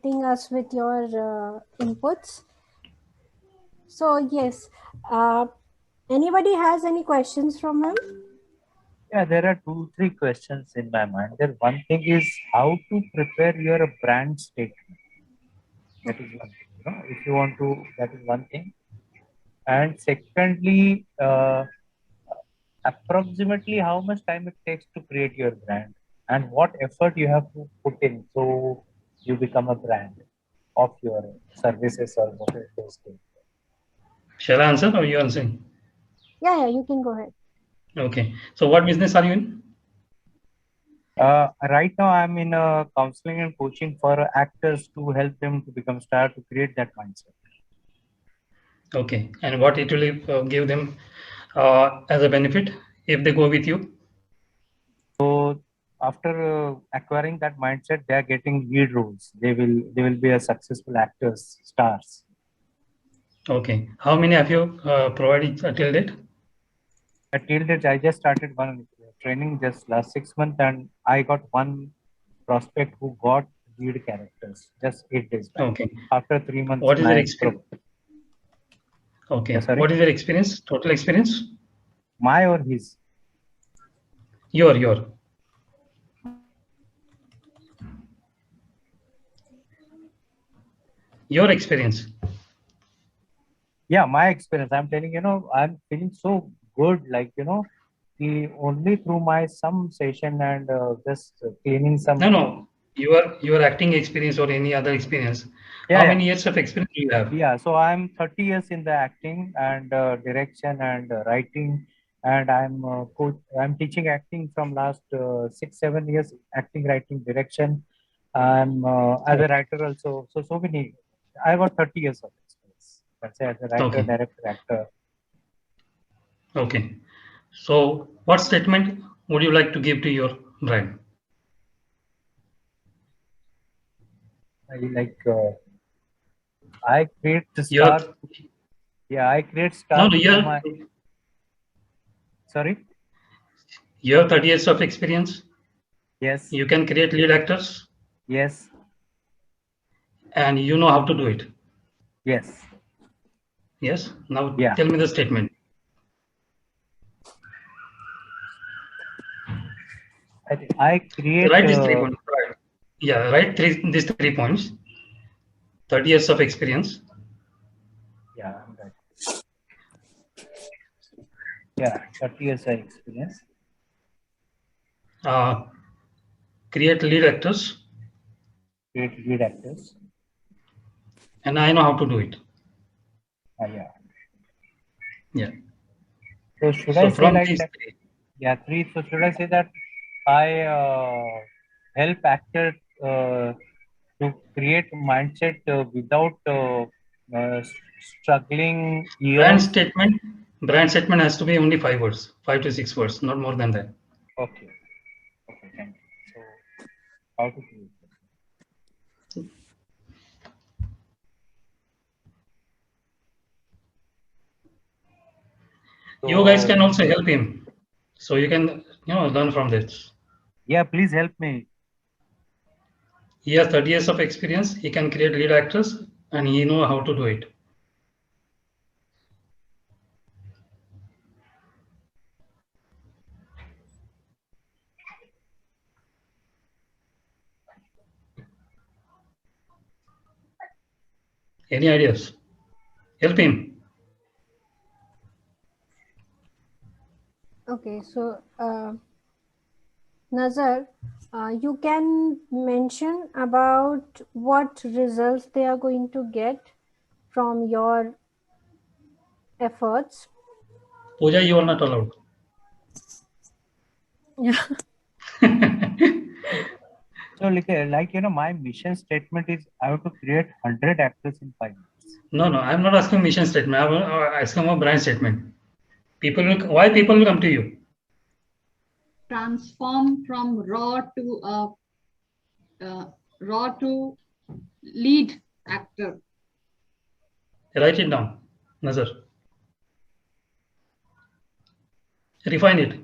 helping us with your inputs. So yes, anybody has any questions from him? Yeah, there are 2, 3 questions in my mind. There, one thing is how to prepare your brand statement. That is one thing. If you want to, that is one thing. And secondly, approximately how much time it takes to create your brand and what effort you have to put in so you become a brand of your services or whatever it is. Shall I answer or you answering? Yeah, you can go ahead. Okay. So what business are you in? Right now, I'm in counseling and coaching for actors to help them to become star to create that mindset. Okay. And what it will give them as a benefit if they go with you? So after acquiring that mindset, they are getting lead roles. They will be a successful actors, stars. Okay. How many have you provided till date? Till date, I just started one training just last 6 months, and I got one prospect who got lead characters just 8 days back. Okay. After 3 months, What is their experience? Yeah, Okay. sorry, What is their experience? Total experience? my or his? Your. Your experience. Yeah, my experience. I'm telling I'm feeling so good. Like the only through my some session and just cleaning some. No. Your acting experience or any other experience. Yeah, How yeah. many years of experience do you have? Yeah, so I'm 30 years in the acting and direction and writing, and I'm teaching acting from last 6, 7 years. Acting, writing, direction. I'm as a writer also. So many. I got 30 years of experience. Let's say as a writer, Okay. director, actor. Okay. So what statement would you like to give to your bride? I like. I create the Your star. Yeah, I create no, star no, through my. Sorry. you have 30 years of experience. Yes. You can create lead actors Yes. and you know how to do it. Yes. Yes. Now Yeah. tell me the statement. I create. Write these 3 points. Right. Yeah, write these 3 points. 30 years of experience. Yeah. Right. Yeah. 30 years of experience. Uh, create lead actors. Create lead actors. And I know how to do it. Yeah. Yeah. So should I So say from like these that? three, Yeah. Three. So should I say that I help actor to create mindset without uh, struggling brand years? statement, brand statement has to be only 5 words, 5 to 6 words, not more than that. Okay. Okay. Thank you. So how to create? You guys So can also help him. So you can, learn from this. yeah, please help me. He has 30 years of experience. He can create lead actors and he know how to do it. Any ideas? Help him. Okay, so Nazar, you can mention about what results they are going to get from your efforts. Pooja, you are not allowed. Yeah. So my mission statement is I have to create 100 actors in 5 minutes. No, I'm not asking mission statement. I'm asking a brand statement. Why people will come to you? Transform from raw to lead actor. Write it down, Nazar. Refine it.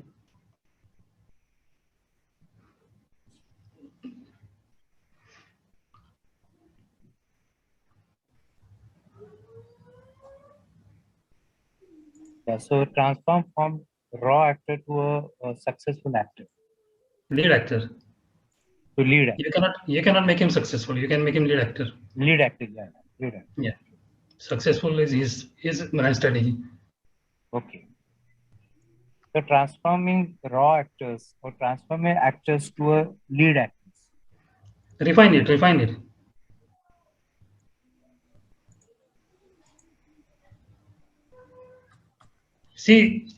Yeah, so transform from raw actor to a successful actor, Lead actor. to lead actor. You cannot make him successful. You can make him lead actor. Lead actor, yeah, lead actor. Yeah. Successful is his brand strategy. Okay. So transforming raw actors or transforming actors to a lead actors. Refine it, refine it. See,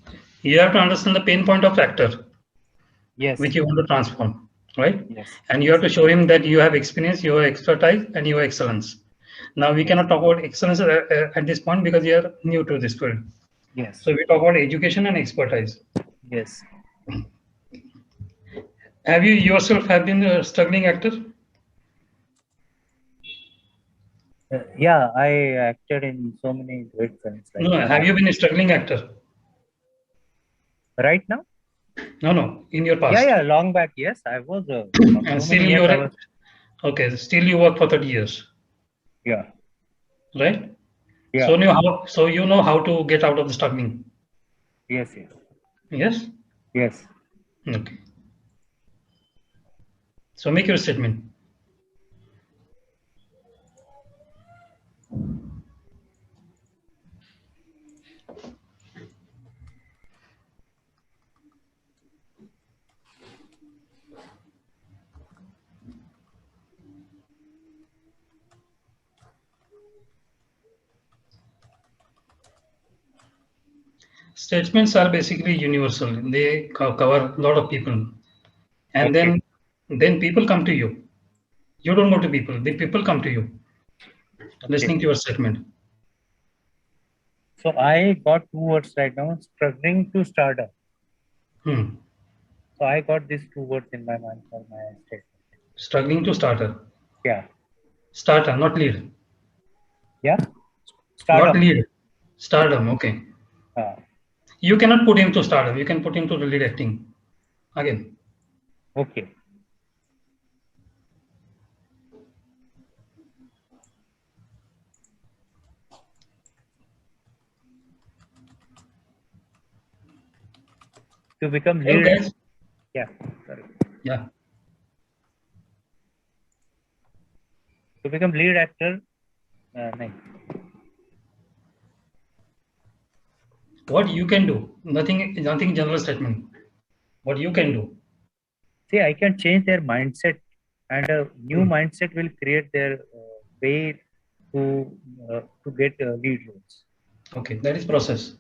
you have to understand the pain point of actor, Yes. which you want to transform, right? Yes. And you have to show him that you have experience, you have expertise, and you have excellence. Now we cannot talk about excellence at this point because you are new to this field. Yes. So we talk about education and expertise. Yes. Have you yourself have been a struggling actor? Yeah, I acted in so many great films. Like No, have you been a struggling actor? right now? No, in your past. Yeah, long back. Yes, I was. And So still many you years I are was. okay. Still you work for 30 years, Yeah. right? Yeah. So you know how to get out of the struggling. Yes. Yes. Yes. Yes. Okay. So make your statement. Statements are basically universal. They cover a lot of people, and Okay. then people come to you. You don't go to people. The people come to you, listening Okay. to your statement. So I got two words right now: struggling to stardom. So I got these two words in my mind for my statement. Struggling to starter. Yeah. Starter, not lead. Yeah. Not Stardom. lead. Stardom. Okay. You cannot put him to stardom. You can put him to the lead acting. Again. Okay. To become lead. Guys. Yeah. Sorry. Yeah. To become lead actor. No. What you can do? Nothing general statement. What you can do? See, I can change their mindset, and a new mindset will create their way to get lead roles. Okay, that is process.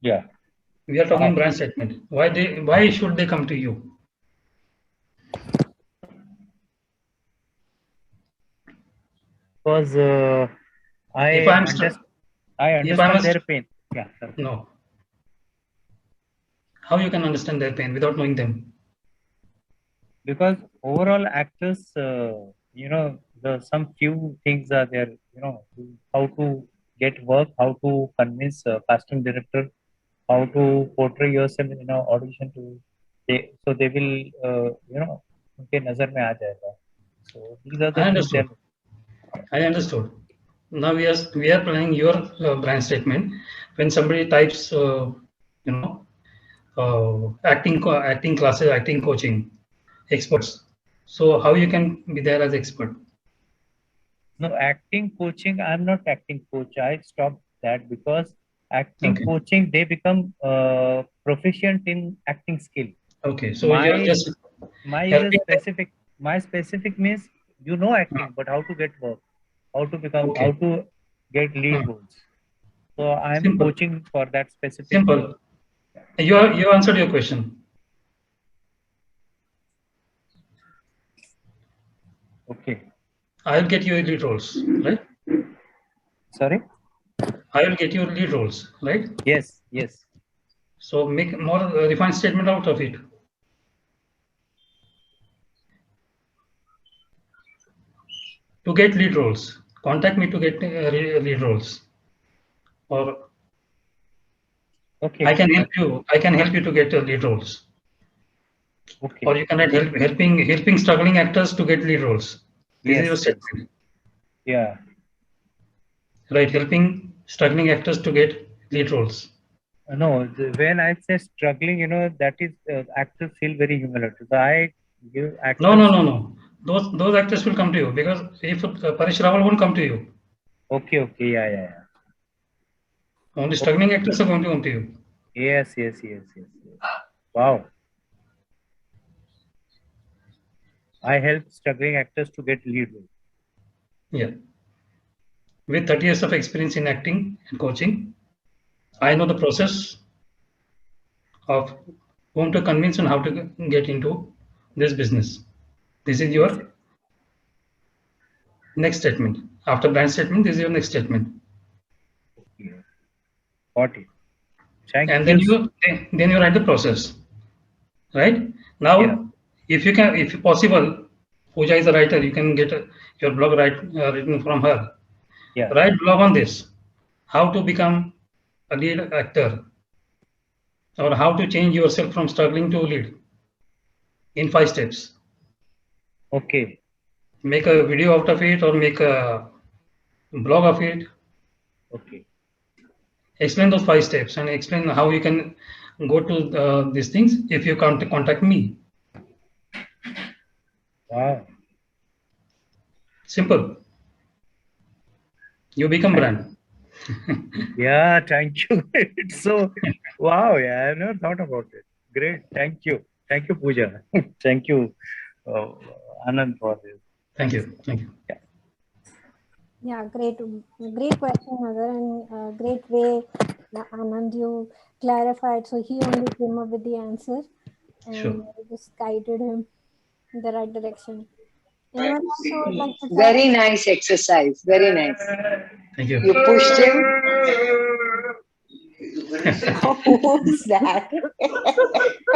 Yeah. We are talking brand statement. Why should they come to you? Because I understand their pain. Yeah. Sorry. No. How you can understand their pain without knowing them? Because overall actors, some few things are there. How to get work, how to convince casting director, how to portray yourself in an audition so they will उनके नजर में आ जाएगा. So these are the things. I understood. Now we are planning your brand statement. When somebody types, acting classes, acting coaching, experts. So how you can be there as expert? No, acting coaching. I'm not acting coach. I stopped that because acting coaching, they become proficient in acting skill. Okay, so you're just my specific means acting, but how to get work, how to get lead roles. So I'm coaching for that specific. Simple. You answered your question. Okay. I'll get you lead roles, right? Sorry? I will get you lead roles, right? Yes. So make more refined statement out of it. To get lead roles, contact me to get lead roles. Or okay, I can help you. I can help you to get lead roles. Okay. Or you can write helping struggling actors to get lead roles. This is your statement. Yeah. Right, helping struggling actors to get lead roles. When I say struggling, that is actors feel very humiliated. So I give actors. No. Those actors will come to you, because if Paresh Rawal won't come to you. Okay. Yeah. Only struggling actors are going to come to you. Yes. Wow. I help struggling actors to get lead role. Yeah. With 30 years of experience in acting and coaching, I know the process of whom to convince and how to get into this business. This is your next statement. After brand statement, this is your next statement. Okay. Got it. Thank And you. then you write the process. Right? Now, Yeah. if possible, Pooja is a writer, you can get your blog written from her. Yeah. Write blog on this. How to become a lead actor, or how to change yourself from struggling to lead in 5 steps. Okay. Make a video out of it, or make a blog of it. Okay. Explain those 5 steps and explain how you can go to these things if you can't contact me. Wow. Simple. You become brand. Yeah, thank you. It's so wow. Yeah, I've never thought about it. Great. Thank you, Pooja. Thank you, Anand, for this. Thank you. Yeah, great question, Nagar, and great way, Anand, you clarified. So he only came up with the answer, and Sure. just guided him in the right direction. Anyone else who would like to try? Very nice exercise. Very nice. Thank you. You pushed him. Who's that?